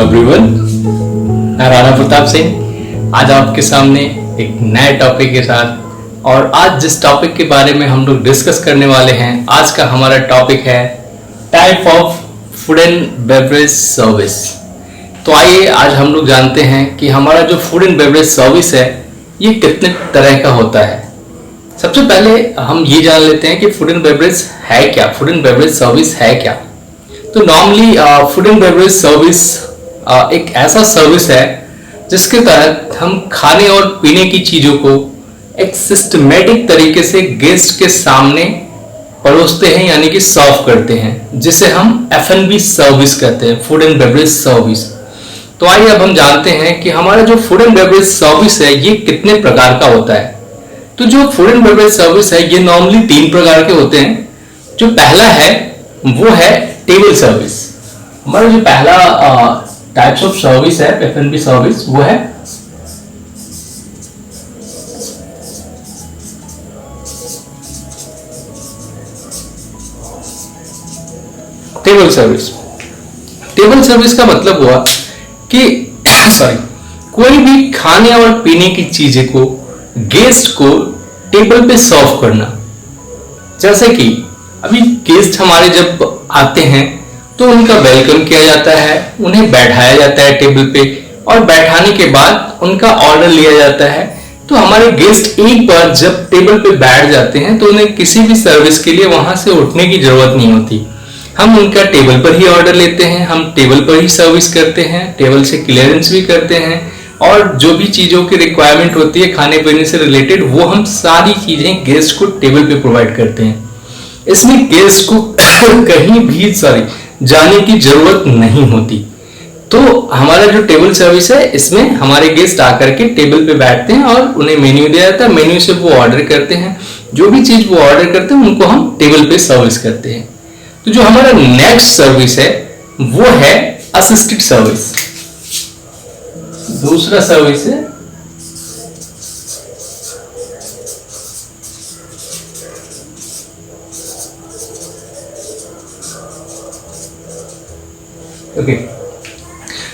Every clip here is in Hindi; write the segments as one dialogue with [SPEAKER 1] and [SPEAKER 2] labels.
[SPEAKER 1] एवरीवन, मैं राणा प्रताप सिंह आज आपके सामने एक नए टॉपिक के साथ। और आज जिस टॉपिक के बारे में हम लोग डिस्कस करने वाले हैं, आज का हमारा टॉपिक है type of food and beverage service. तो आइए आज हम लोग जानते हैं कि हमारा जो फूड एंड बेवरेज सर्विस है ये कितने तरह का होता है। सबसे पहले हम ये जान लेते हैं कि फूड एंड बेवरेज है क्या, फूड एंड बेवरेज सर्विस है क्या। तो normally food and beverage service एक ऐसा सर्विस है जिसके तहत हम खाने और पीने की चीजों को एक सिस्टमेटिक तरीके से गेस्ट के सामने परोसते हैं, यानी कि सर्व करते हैं, जिसे हम F&B सर्विस कहते हैं, फूड एंड बेवरेज सर्विस। तो आइए अब हम जानते हैं कि हमारा जो फूड एंड बेवरेज सर्विस है ये कितने प्रकार का होता है। तो जो फूड एंड बेवरेज सर्विस है ये नॉर्मली 3 प्रकार के होते हैं। जो पहला है वो है टेबल सर्विस। हमारा जो पहला टाइप्स ऑफ सर्विस है F&B सर्विस वो है टेबल सर्विस। टेबल सर्विस का मतलब हुआ कि कोई भी खाने और पीने की चीजें को गेस्ट को टेबल पे सर्व करना। जैसे कि अभी गेस्ट हमारे जब आते हैं तो उनका वेलकम किया जाता है, उन्हें बैठाया जाता है टेबल पे, और बैठाने के बाद उनका ऑर्डर लिया जाता है। तो हमारे गेस्ट एक बार जब टेबल पे बैठ जाते हैं तो उन्हें किसी भी सर्विस के लिए वहां से उठने की जरूरत नहीं होती। हम उनका टेबल पर ही ऑर्डर लेते हैं, हम टेबल पर ही सर्विस करते हैं, टेबल से क्लियरेंस भी करते हैं, और जो भी चीजों की रिक्वायरमेंट होती है खाने पीने से रिलेटेड वो हम सारी चीजें गेस्ट को टेबल पे प्रोवाइड करते हैं। इसमें गेस्ट को कहीं भी जाने की जरूरत नहीं होती। तो हमारा जो टेबल सर्विस है इसमें हमारे गेस्ट आकर के टेबल पे बैठते हैं और उन्हें मेन्यू दिया जाता है, मेन्यू से वो ऑर्डर करते हैं, जो भी चीज वो ऑर्डर करते हैं उनको हम टेबल पे सर्विस करते हैं। तो जो हमारा नेक्स्ट सर्विस है वो है असिस्टेड सर्विस। दूसरा सर्विस है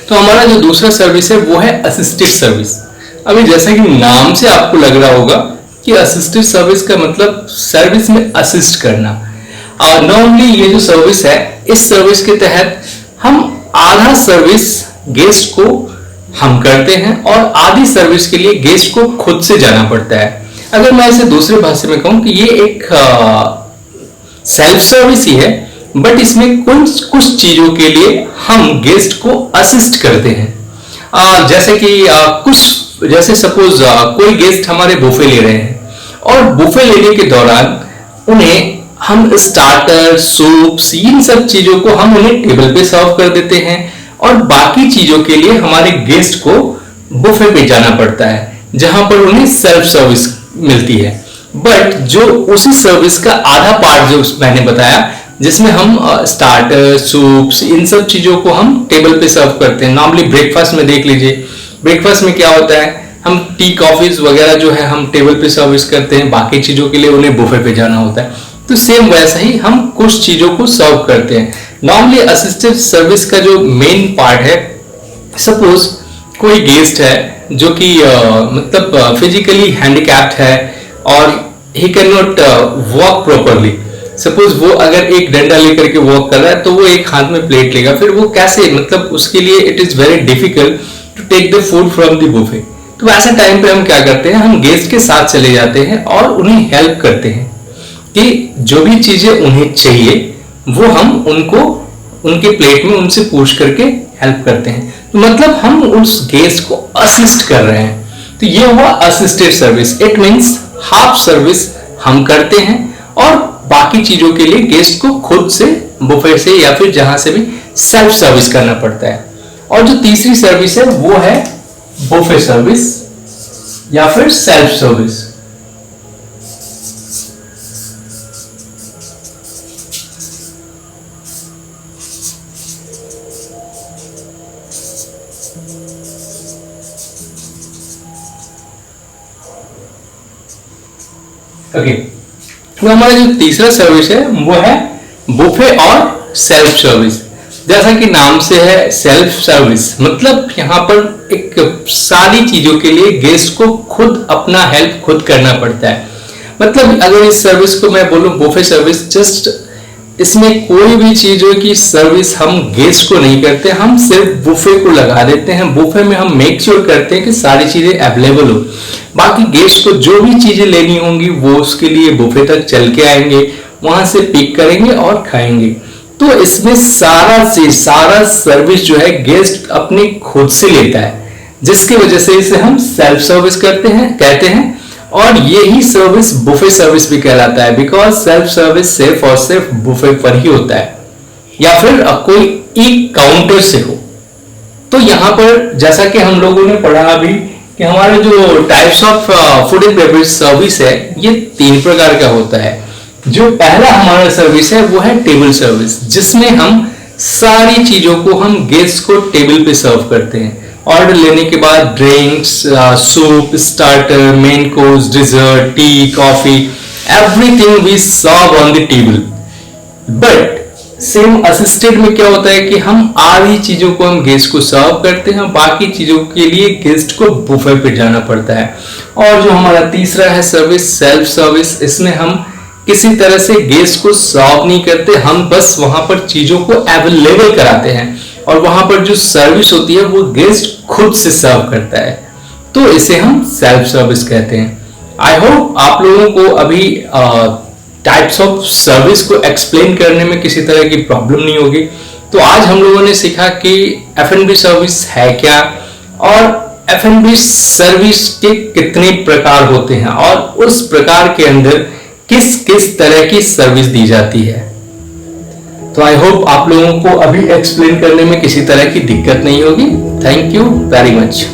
[SPEAKER 1] तो हमारा जो दूसरा सर्विस है वो है असिस्टेड सर्विस। अभी जैसा कि नाम से आपको लग रहा होगा कि असिस्टेड सर्विस का मतलब सर्विस में असिस्ट करना। और नॉर्मली ये जो सर्विस है इस सर्विस के तहत हम आधा सर्विस गेस्ट को हम करते हैं और आधी सर्विस के लिए गेस्ट को खुद से जाना पड़ता है। अगर मैं इसे दूसरे भाषा में कहूं कि ये एक सेल्फ सर्विस ही है, बट इसमें कुछ चीजों के लिए हम गेस्ट को असिस्ट करते हैं। जैसे सपोज कोई गेस्ट हमारे बुफे ले रहे हैं और बुफे लेने के दौरान उन्हें हम स्टार्टर, सूप्स, इन सब चीजों को हम उन्हें टेबल पे सर्व कर देते हैं, और बाकी चीजों के लिए हमारे गेस्ट को बुफे पे जाना पड़ता है जहां पर उन्हें सेल्फ सर्विस मिलती है। बट जो उसी सर्विस का आधा पार्ट जो मैंने बताया जिसमें हम स्टार्टर, सूप्स, इन सब चीजों को हम टेबल पे सर्व करते हैं। नॉर्मली ब्रेकफास्ट में देख लीजिए, ब्रेकफास्ट में क्या होता है, हम टी कॉफीज वगैरह जो है हम टेबल पे सर्विस करते हैं, बाकी चीजों के लिए उन्हें बुफे पे जाना होता है। तो सेम वैसा ही हम कुछ चीजों को सर्व करते हैं। नॉर्मली असिस्टेड सर्विस का जो मेन पार्ट है, सपोज कोई गेस्ट है जो कि मतलब फिजिकली हैंडीकैप्ड है और he can not walk properly. Suppose वो अगर एक डंडा लेकर के वॉक कर रहा है तो वो एक हाथ में प्लेट लेगा, फिर वो कैसे, मतलब उसके लिए it is very difficult to take the food from the buffet. तो ऐसे टाइम पे हम क्या करते हैं, हम गेस्ट के साथ चले जाते हैं और उन्हें हेल्प करते हैं कि जो भी चीजें उन्हें चाहिए वो हम उनको उनके प्लेट में उनसे पूछ करके हेल्प करते हैं। तो मतलब हम उस गेस्ट को असिस्ट कर रहे हैं। तो ये हुआ assisted service. It means half service हम करते हैं और बाकी चीजों के लिए गेस्ट को खुद से बुफे से या फिर जहां से भी सेल्फ सर्विस करना पड़ता है। और जो तीसरी सर्विस है वो है बुफे सर्विस या फिर सेल्फ सर्विस। तो हमारा जो तीसरा सर्विस है वो है बुफे और सेल्फ सर्विस। जैसा कि नाम से है सेल्फ सर्विस, मतलब यहाँ पर एक सारी चीजों के लिए गेस्ट को खुद अपना हेल्प खुद करना पड़ता है। मतलब अगर इस सर्विस को मैं बोलूं बुफे सर्विस, जस्ट इसमें कोई भी चीजों की सर्विस हम गेस्ट को नहीं करते, हम सिर्फ बुफे को लगा देते हैं। बुफे में हम मेक श्योर करते हैं कि सारी चीजें अवेलेबल हो, बाकी गेस्ट को जो भी चीजें लेनी होंगी वो उसके लिए बुफे तक चल के आएंगे, वहां से पिक करेंगे और खाएंगे। तो इसमें सारा सर्विस जो है गेस्ट अपने खुद से लेता है, जिसकी वजह से इसे हम सेल्फ सर्विस कहते हैं। और यही सर्विस बुफे सर्विस भी कहलाता है, बिकॉज सेल्फ सर्विस सिर्फ और सिर्फ बुफे पर ही होता है या फिर कोई एक काउंटर से हो। तो यहां पर जैसा कि हम लोगों ने पढ़ा अभी कि हमारे जो types of food and beverage service है ये 3 प्रकार का होता है। जो पहला हमारा सर्विस है वो है टेबल सर्विस, जिसमें हम सारी चीजों को हम गेस्ट को टेबल पे सर्व करते हैं। ऑर्डर लेने के बाद drinks, soup, starter, main course, dessert, tea, coffee, everything we serve on the table. But same assisted में क्या होता है कि हम आधी चीजों को हम गेस्ट को सर्व करते हैं, बाकी चीजों के लिए गेस्ट को बुफे पे जाना पड़ता है। और जो हमारा तीसरा है सर्विस सेल्फ सर्विस, इसमें हम किसी तरह से गेस्ट को सर्व नहीं करते, हम बस वहां पर चीजों को अवेलेबल कराते हैं और वहां पर जो सर्विस होती है वो गेस्ट खुद से सर्व करता है। तो इसे हम सेल्फ सर्विस कहते हैं। आई होप आप लोगों को अभी टाइप्स ऑफ सर्विस को एक्सप्लेन करने में किसी तरह की प्रॉब्लम नहीं होगी। तो आज हम लोगों ने सीखा कि F&B सर्विस है क्या और F&B सर्विस के कितने प्रकार होते हैं और उस प्रकार के अंदर किस किस तरह की सर्विस दी जाती है। तो आई होप आप लोगों को अभी एक्सप्लेन करने में किसी तरह की दिक्कत नहीं होगी। Thank you very much.